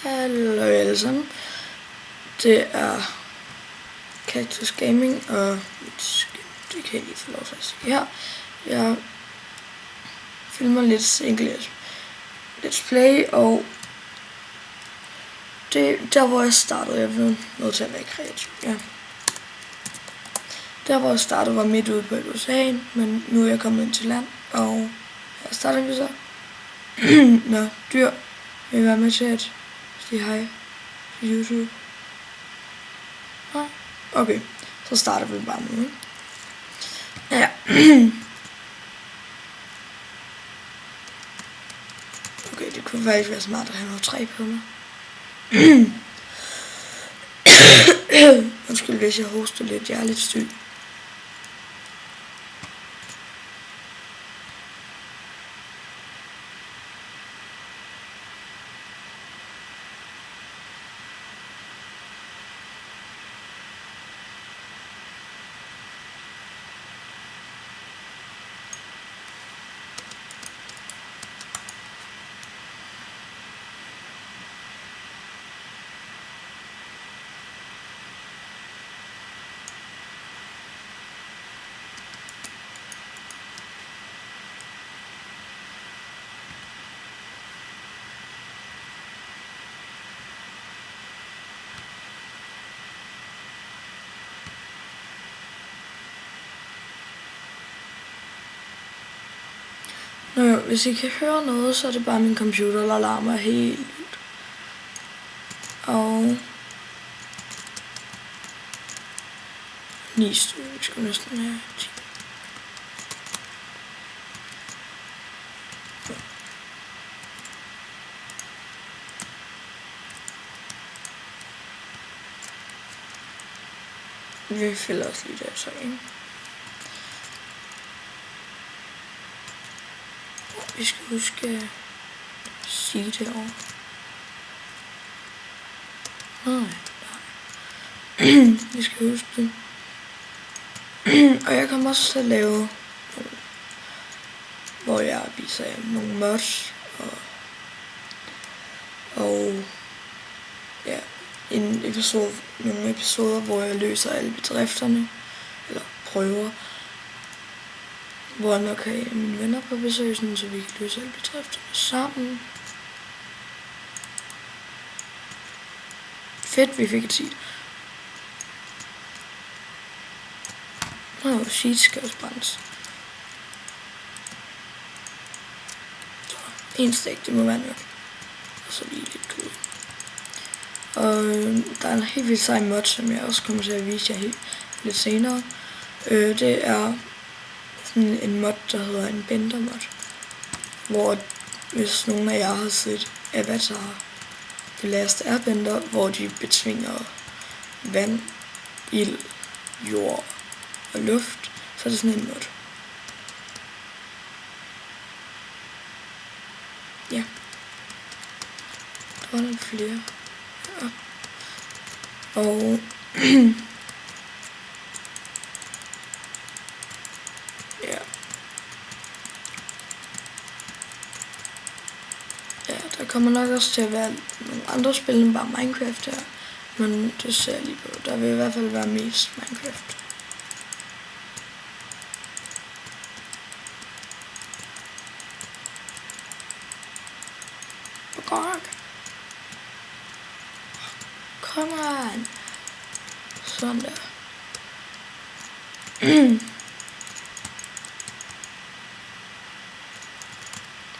Hallo alle sammen. Det er Cactus Gaming, og det kan jeg lige få lov til at sige her. Jeg filmer lidt single let's play, og det der hvor jeg startede, jeg blev nødt til at være kreativ. Ja. Der hvor jeg startede var midt ude på USA, men nu er jeg kommet ind til land, og jeg starter vi så. Nå, dyr vil være med til at sige hej på YouTube. Nej, okay, så starter vi bare nu, ikke? Ja. Okay, det kunne faktisk være smart at have noget træ på mig. Undskyld, hvis jeg hoster lidt, jeg er lidt syg. Nå jo, hvis I kan høre noget, så er det bare min computer, der larmer helt vildt. Og 9 stykker, vi skal næsten have 10. Vi fælder os lige der, så ikke? Vi skal huske at sige det over. Nej. Vi skal huske det. Og jeg kommer også til at lave, hvor jeg viser jer nogle mods og ja, nogle episoder, hvor jeg løser alle bedrifterne, eller prøver, hvor jeg nok har mine venner på besøg, så vi kan løse alle bedrifterne sammen. Fedt, vi fik et seed. Seed skal også brændes. Så, en stik, det må være nok. Og så lige lidt kul. Og der er en helt vildt sej mod, som jeg også kommer til at vise jer lidt senere. Det er sådan en mod, der hedder en bender mod, hvor hvis nogen af jer har set Avatar The Last Airbender, hvor de betvinger vand, ild, jord og luft, så er det sådan en mod. Ja. Der var lidt flere. Ja. Og ja. Ja, der kommer nok også til at være nogle andre spil end bare Minecraft her, men det ser jeg lige på. Der vil i hvert fald være mest Minecraft. Come on. Sådan der.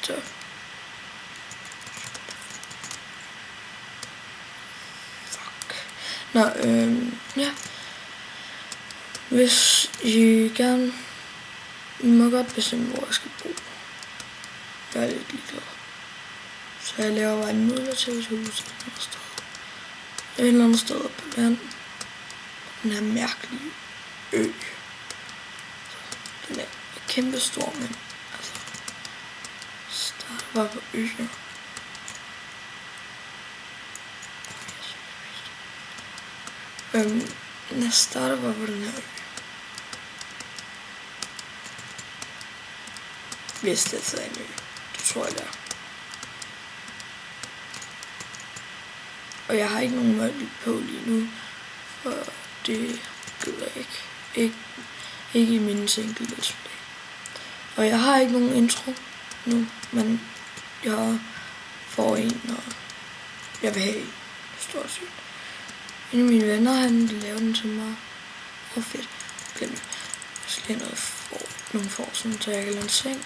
Så. Fuck. Nå, ja. Hvis I gerne, I må godt bestemme, hvor jeg skal bo. Jeg er lidt ligeglad. Så jeg laver bare en midlertidigt hus et eller andet sted på land. Den her mærkelige ø. Den er kæmpe stor, men altså starter bare på øen. Jeg starter bare på den her ø. Hvis det er en ø. Det tror jeg det er. Og jeg har ikke nogen møg på lige nu, for det gider jeg ikke. Ikke i min single let's play. Og jeg har ikke nogen intro nu, men jeg får en, og jeg vil have en, stort set. En af mine venner, han lavede den til mig. Fedt. Glem det. Jeg skal have nogle får, sådan, så jeg kan lade en seng.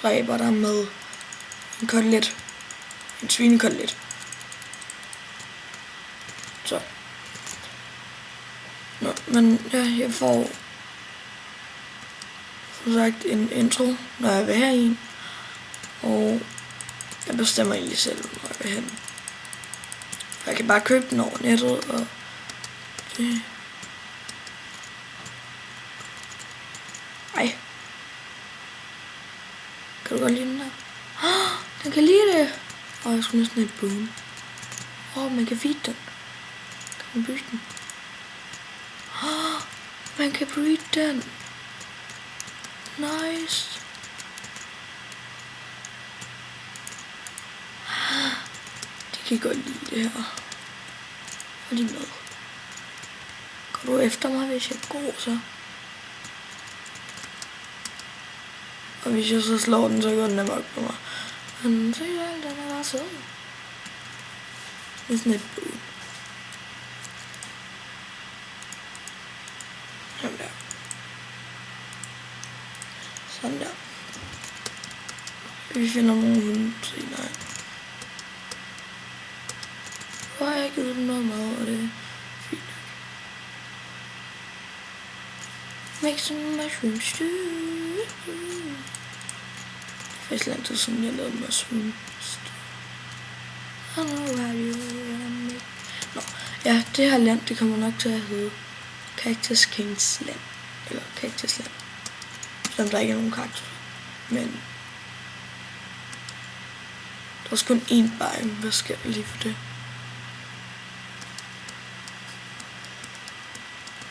Dræber der med en kotelet. En svinekotelet. Så. Nå, men ja, jeg får som sagt en intro, når jeg vil have en. Og jeg bestemmer egentlig selv, når jeg vil have den. Jeg kan bare købe den over nettet, og det... Ej. Kan du godt lide den der? Den kan lide det! Og jeg skulle næsten have et boom. Man kan feed den. Kan man bygge den? Man kan breed den. Nice. De kan godt lide det her. Og de med. Går du efter mig, hvis jeg går så? Og hvis jeg så slår den, så går den amok på mig. Men se der, den er bare sød. Det er sådan et boom. Sådan der. Sådan der. Vi finder nogle hunde senere. Nu har jeg givet dem noget mad, og det er fint. Make some mushroom stew. Det er faktisk lang tid siden, jeg lavede mushroom stew. I know how you make. Nå, ja, det her land, det kommer nok til at hedde Cactus Kings land. Eller Cactus land. Selvom der ikke er nogen kaktus. Men der er kun én biome. Hvad skal jeg lige for det?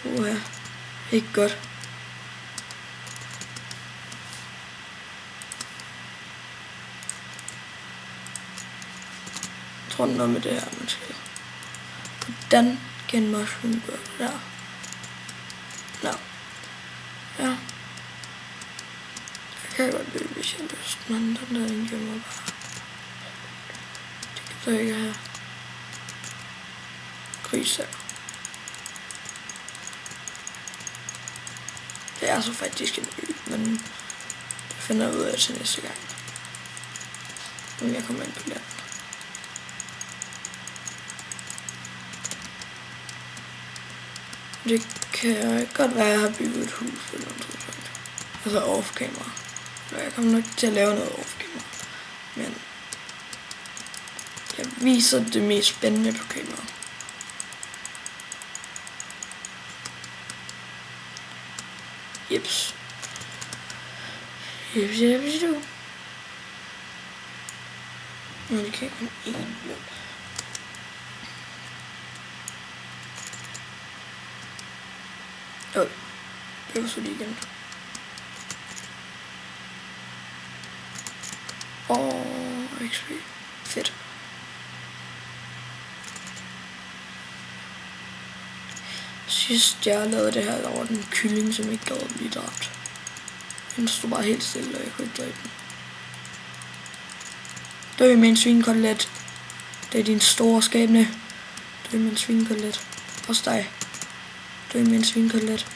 Ja, ikke godt. Jeg tror noget med det her, man skal. Hvordan kan en mushroom gøre det der? Nå. Ja. Jeg kan godt løbe, hvis jeg har lyst, men den der den gemmer bare. Det kan jeg ikke have. Gris her. Det er så faktisk en ø, men det finder jeg ud af til næste gang. Nu jeg kommer ind på land. Det kan godt være, at jeg har bygget et hus eller noget. Altså off-camera. Jeg kommer nok til at lave noget off-camera. Men jeg viser det mest spændende på kamera. Jeps. Jeps. Nå, det kan kun én blå. Det var så lige igen. XP. Fedt. Sidst jeg lavede det her, der var den kylling, som ikke gad at blive dræbt. Den stod bare helt stille, og jeg kunne ikke dræbe den. Dø med en svinekotelet. Det er din store skæbne. Dø med en svinekotelet. Også dig. Dø med en svinekotelet.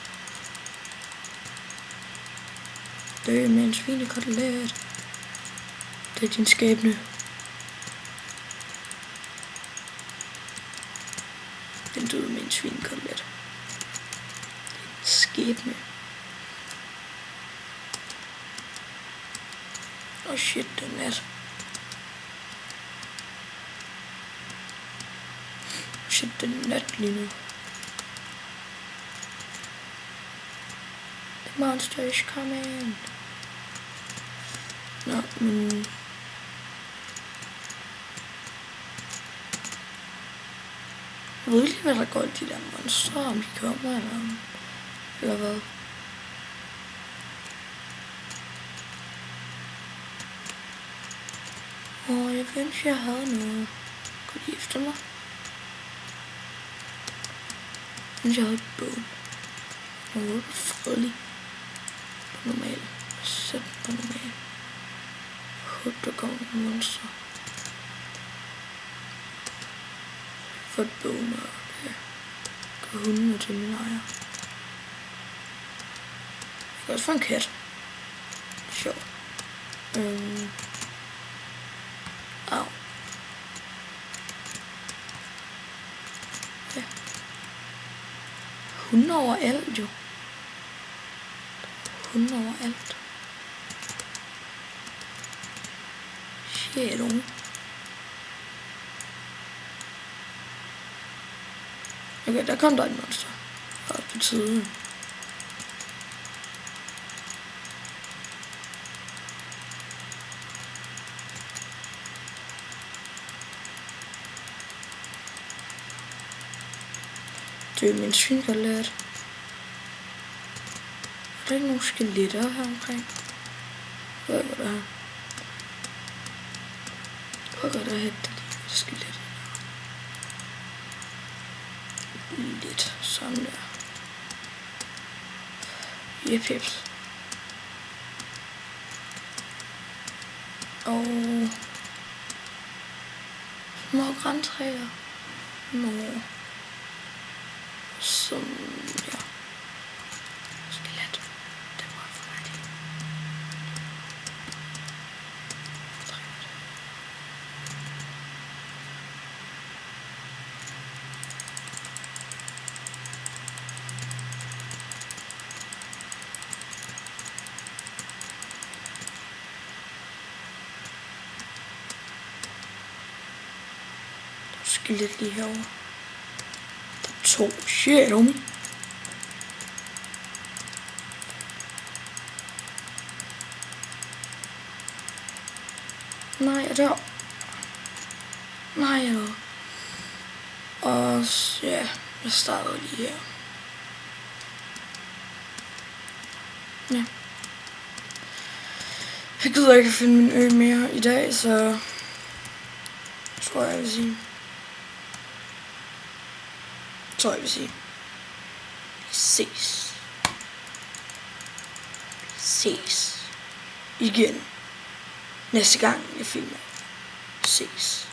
Dø med en svinekotelet. Det er din skæbne. Den døde med en svinekotelet. Skæbne. Shit, det er nat. Shit, det er nat lige nu. The monster is coming. Nå, men... Jeg ved ikke, hvad der går i de der monstre, om de kommer, eller hvad. Jeg ønsker, jeg havde noget. Kunne de efter mig? Jeg ønsker, jeg havde et bog. Noget fredelig. På normal. Sæt på normal. Håber, der kommer nogle monstre. For et bog, okay. Gør hundene til min ejer. Jeg kan også få en kat. Sjovt. Au. Ja. Hunde overalt, jo. Hunde overalt. Shit, unge. Okay, der kom der et monster. Det var på tide. Det er min syngalat. Er der ikke nogen skeletter her omkring? Jeg ved ikke, hvad der er. Hvor godt der hætte de skeletter. Lidt sådan der. Jepips. Og små grantræer. Nå. Som, ja. Skelet. Det var færdigt. Skelet lige herovre. To shit, homie. Nej, jeg dør. Nej, jeg dør. Og ja, jeg starter lige her. Ja. Jeg gider ikke at finde min ø mere i dag, så tror jeg vil sige. Ses igen næste gang jeg filmer. Ses.